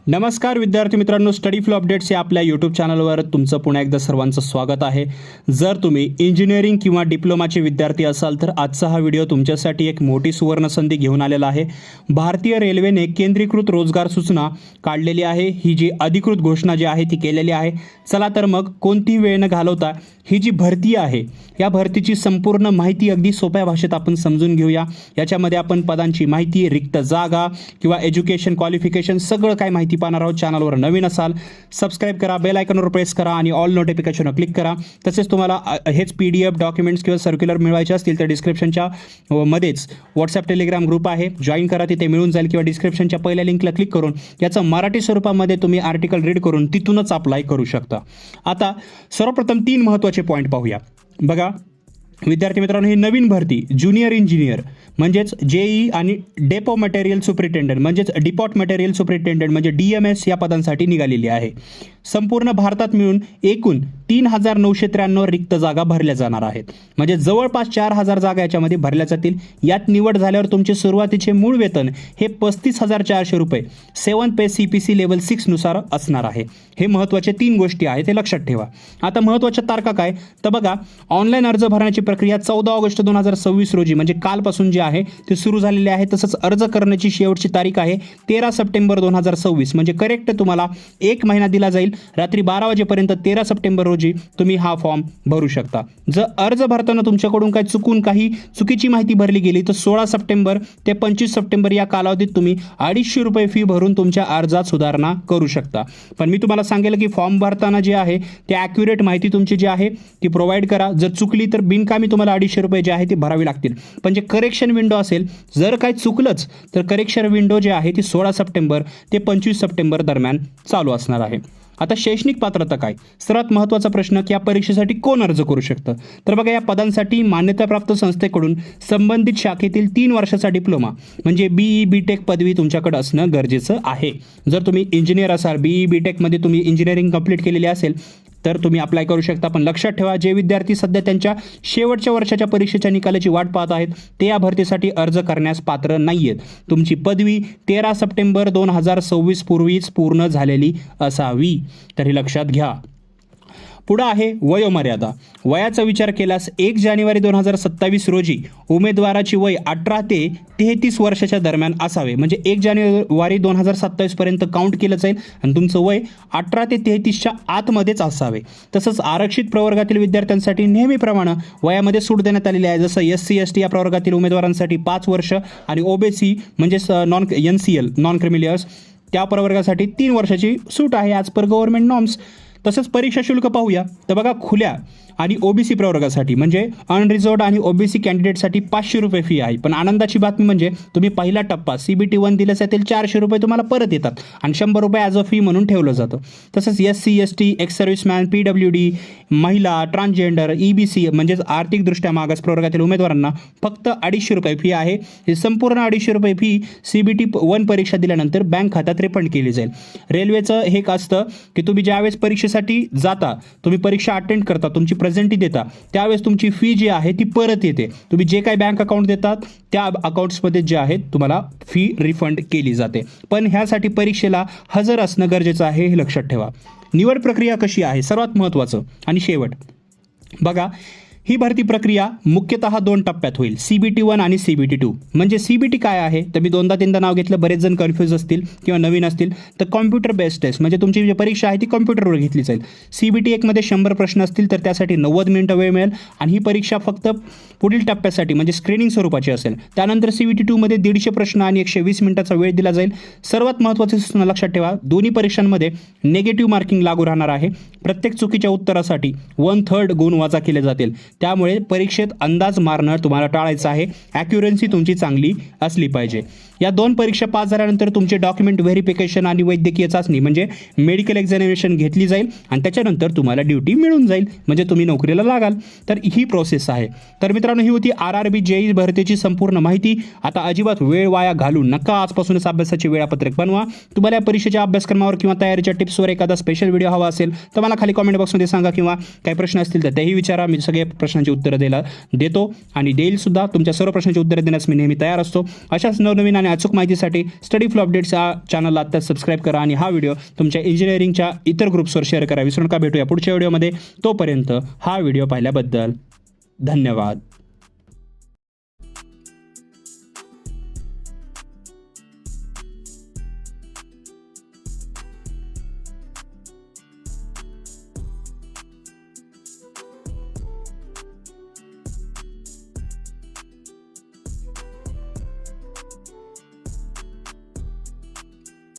नमस्कार विद्यार्थी मित्रांनो, स्टडी फ्लो अपडेट्स या आपल्या यूट्यूब चॅनलवर तुमचं पुन्हा एकदा सर्वांचं स्वागत आहे. जर तुम्ही इंजिनिअरिंग किंवा डिप्लोमाचे विद्यार्थी असाल तर आजचा हा व्हिडिओ तुमच्यासाठी एक मोठी सुवर्ण संधी घेऊन आलेला आहे. भारतीय रेल्वेने केंद्रीकृत रोजगार सूचना काढलेली आहे. ही जी अधिकृत घोषणा जी आहे ती केलेली आहे. चला तर मग कोणती वेळ न घालवता ही जी भरती आहे या भरतीची संपूर्ण माहिती अगदी सोप्या भाषेत आपण समजून घेऊया. याच्यामध्ये आपण पदांची माहिती, रिक्त जागा किंवा एज्युकेशन क्वालिफिकेशन सगळं काय माहिती पाहणार आहोत. चॅनलवर नवीन असाल सबस्क्राईब करा, बेल आयकॉनवर प्रेस करा आणि ऑल नोटिफिकेशनवर क्लिक करा. तसेच तुम्हाला हेच PDF डॉक्युमेंट्स किंवा सर्क्युलर मिळवायचे असतील तर डिस्क्रिप्शनच्या मध्येच व्हॉट्सअप टेलिग्राम ग्रुप आहे, जॉईन करा, तिथे मिळून जाईल. किंवा डिस्क्रिप्शनच्या पहिल्या लिंकला क्लिक करून याचं मराठी स्वरूपामध्ये तुम्ही आर्टिकल रीड करून तिथूनच अप्लाय करू शकता. आता सर्वप्रथम 3 महत्त्वाचे पॉईंट पाहूया. बघा विद्यार्थी मित्रांनो, ही नवीन भरती ज्युनियर इंजिनियर म्हणजेच JEE आणि डेपो मटेरियल सुपरिटेंडंट म्हणजेच डिपॉट मटेरियल सुपरिटेंडंट म्हणजे DMS या पदांसाठी निघालेली आहे. संपूर्ण भारतात मिळून एकूण 3,993 रिक्त जागा भरल्या जाणार आहेत. म्हणजे जवळपास 4,000 जागा याच्यामध्ये भरल्या जातील. यात निवड झाल्यावर तुमचे सुरुवातीचे मूळ वेतन हे 35,400 रुपये 7 पे CPC लेवल 6 नुसार असणार आहे. हे महत्त्वाचे 3 गोष्टी आहेत, ते लक्षात ठेवा. आता महत्त्वाच्या तारखा काय तर बघा, ऑनलाईन अर्ज भरण्याची प्रक्रिया 14 ऑगस्ट 2026 रोजी म्हणजे कालपासून जे आहे ते सुरू झालेले आहे. तसंच अर्ज करण्याची शेवटची तारीख आहे 13 सप्टेंबर 2026 म्हणजे करेक्ट तुम्हाला 1 महिना दिला जाईल. रात्री 12 वाजेपर्यंत 13 सप्टेंबर रोजी तुम्ही हा फॉर्म भरू शकता. जर अर्ज भरताना तुमच्याकडून काही चुकीची माहिती भरली गेली तर 16 सप्टेंबर ते 25 सप्टेंबर या कालावधीत तुम्ही 250 रुपये फी भरून तुमच्या अर्जात सुधारणा करू शकता. पण मी तुम्हाला सांगेल की फॉर्म भरताना जे आहे ते ॲक्युरेट माहिती तुमची जी आहे ती प्रोव्हाइड करा. जर चुकली तर बिनकामी तुम्हाला 250 रुपये जे आहे ते भरावे लागतील. पण जे करेक्शन विंडो असेल, जर काही चुकलंच तर करेक्शन विंडो जे आहे ती 16 सप्टेंबर ते 25 सप्टेंबर दरम्यान चालू असणार आहे. आता शैक्षणिक पात्रता काय? सर्वात महत्त्वाचा प्रश्न की या परीक्षेसाठी कोण अर्ज करू शकतं? तर बघा, या पदांसाठी मान्यताप्राप्त संस्थेकडून संबंधित शाखेतील 3 वर्षाचा डिप्लोमा म्हणजे BE BTech पदवी तुमच्याकडे असणं गरजेचं आहे. जर तुम्ही इंजिनियर असाल, BE BTech मध्ये तुम्ही इंजिनिअरिंग कंप्लीट केलेली असेल तर तुम्ही अप्लाय करू शकता. पण लक्षात ठेवा, जे विद्यार्थी सध्या त्यांच्या शेवटच्या वर्षाच्या परीक्षेच्या निकालाची वाट पाहत आहेत ते या भरतीसाठी अर्ज करण्यास पात्र नाही आहेत. तुमची पदवी 13 सप्टेंबर 2026 पूर्वीच पूर्ण झालेली असावी, तर हे लक्षात घ्या. पुढं आहे वयोमर्यादा. वयाचा विचार केल्यास 1 जानेवारी 2027 रोजी उमेदवाराची वय 18 ते 33 वर्षाच्या दरम्यान असावे. म्हणजे 1 जानेवारी 2027 पर्यंत काउंट केलं जाईल आणि तुमचं वय 18 ते 33च्या आतमध्येच असावे. तसंच आरक्षित प्रवर्गातील विद्यार्थ्यांसाठी नेहमीप्रमाणे वयामध्ये सूट देण्यात आलेली आहे. जसं SC ST या प्रवर्गातील उमेदवारांसाठी 5 वर्ष आणि OBC म्हणजेच NCL नॉन क्रिमिलियर्स त्या प्रवर्गासाठी 3 वर्षाची सूट आहे ॲज पर गव्हर्नमेंट नॉर्म्स. तसंच परीक्षा शुल्क पाहूया तर बघा, खुल्या आणि OBC प्रवर्गासाठी म्हणजे अनरिझर्व्ड आणि OBC कॅन्डिडेटसाठी 500 रुपये फी आहे. पण आनंदाची बातमी म्हणजे तुम्ही पहिला टप्पा CBT 1 दिल्यास त्यातील 400 रुपये तुम्हाला परत येतात आणि 100 रुपये ॲज अ फी म्हणून ठेवलं जातं. तसंच SC ST ex serviceman PWD महिला ट्रान्सजेंडर EBC म्हणजेच आर्थिकदृष्ट्या मागास प्रवर्गातील उमेदवारांना फक्त 250 रुपये फी आहे. ही संपूर्ण 250 रुपये फी CBT 1 परीक्षा दिल्यानंतर बँक खात्यात रिफंड केली जाईल. रेल्वेचं हे असतं की तुम्ही ज्यावेळेस परीक्षेसाठी जाता, तुम्ही परीक्षा अटेंड करता, तुमची प्रेझेंटी देता, त्यावेळेस तुमची फी जी आहे ती परत येते. तुम्ही जे काही बँक अकाउंट देतात त्या अकाउंट्समध्ये जे आहे तुम्हाला फी रिफंड केली जाते. पण ह्यासाठी परीक्षेला हजर असणं गरजेचं आहे, हे लक्षात ठेवा. निवड प्रक्रिया कशी आहे सर्वात महत्त्वाचं. आणि शेवट बघा, ही भरती प्रक्रिया मुख्यतः 2 टप्प्यात होईल, CBT 1 आणि CBT 2. म्हणजे CBT काय आहे तर मी 2दा-3दा नाव घेतलं, बरेच जण कन्फ्यूज असतील किंवा नवीन असतील. तर कॉम्प्युटर बेस्ड टेस्ट म्हणजे तुमची जी परीक्षा आहे ती कॉम्प्युटरवर घेतली जाईल. CBT 1 मध्ये 100 प्रश्न असतील तर त्यासाठी 90 मिनिटं वेळ मिळेल आणि ही परीक्षा फक्त पुढील टप्प्यासाठी म्हणजे स्क्रीनिंग स्वरूपाची असेल. त्यानंतर CBT 2 मध्ये 150 प्रश्न आणि 120 मिनिटाचा वेळ दिला जाईल. सर्वात महत्त्वाची सूचना लक्षात ठेवा, दोन्ही परीक्षांमध्ये नेगेटिव्ह मार्किंग लागू राहणार आहे. प्रत्येक चुकीच्या उत्तरासाठी 1/3 गुण वजा केले जातील. त्यामुळे परीक्षेत अंदाज मारणं तुम्हाला टाळायचं आहे. ॲक्युरन्सी तुमची चांगली असली पाहिजे. या 2 परीक्षा पास झाल्यानंतर तुमचे डॉक्युमेंट व्हेरिफिकेशन आणि वैद्यकीय चाचणी म्हणजे मेडिकल एक्झामिनेशन घेतली जाईल आणि त्याच्यानंतर तुम्हाला ड्युटी मिळून जाईल, म्हणजे तुम्ही नोकरीला लागाल. तर ही प्रोसेस आहे. तर मित्रांनो, ही होती RRB JEE भरतीची संपूर्ण माहिती. आता अजिबात वेळ वाया घालू नका. आजपासूनच अभ्यासाचे वेळापत्रक बनवा. तुम्हाला या परीक्षेच्या अभ्यासक्रमावर किंवा तयारीच्या टिप्सवर एखादा स्पेशल व्हिडिओ हवा असेल तर मला खाली कॉमेंट बॉक्समध्ये सांगा किंवा काही प्रश्न असतील तर तेही विचारा. मी सगळे प्रश्न प्रश्नांची उत्तरं देतो आणि देईल सुद्धा. तुमच्या सर्व प्रश्नांची उत्तरे देण्यास मी नेहमी तयार असतो. अशाच नवनवीन आणि अचूक माहितीसाठी स्टडी फ्लो अपडेट्स या चॅनलला आत्ताच सबस्क्राईब करा आणि हा व्हिडिओ तुमच्या इंजिनिअरिंगच्या इतर ग्रुप्सवर शेअर करा. विसरू नका. भेटूया पुढच्या व्हिडिओमध्ये. तोपर्यंत हा व्हिडिओ पाहिल्याबद्दल धन्यवाद.